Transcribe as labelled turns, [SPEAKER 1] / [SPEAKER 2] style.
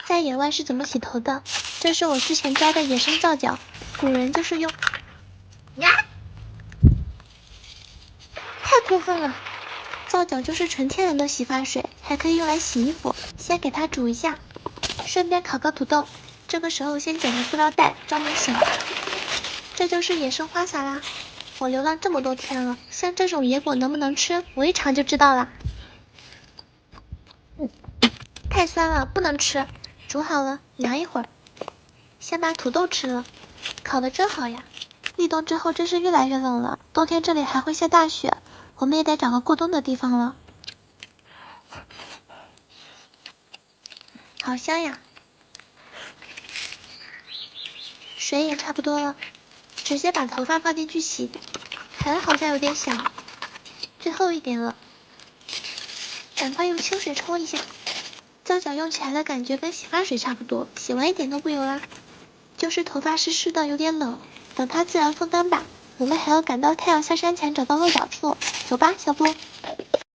[SPEAKER 1] 在野外是怎么洗头的？这是我之前教的野生皂角，古人就是用。太过分了！皂角就是纯天然的洗发水，还可以用来洗衣服。先给它煮一下，顺便烤个土豆。这个时候先捡个塑料袋装点水。这就是野生花洒啦。我流浪这么多天了，像这种野果能不能吃，我一尝就知道了。太酸了，不能吃。煮好了，凉一会儿。先把土豆吃了，烤得真好呀！立冬之后真是越来越冷了，冬天这里还会下大雪，我们也得找个过冬的地方了。好香呀！水也差不多了，直接把头发放进去洗。还好像有点小，最后一点了，赶快用清水冲一下。皂角用起来的感觉跟洗发水差不多，洗完一点都不油啦。就是头发湿湿的，有点冷，等它自然风干吧。我们还要赶到太阳下山前找到落脚处，走吧，小波。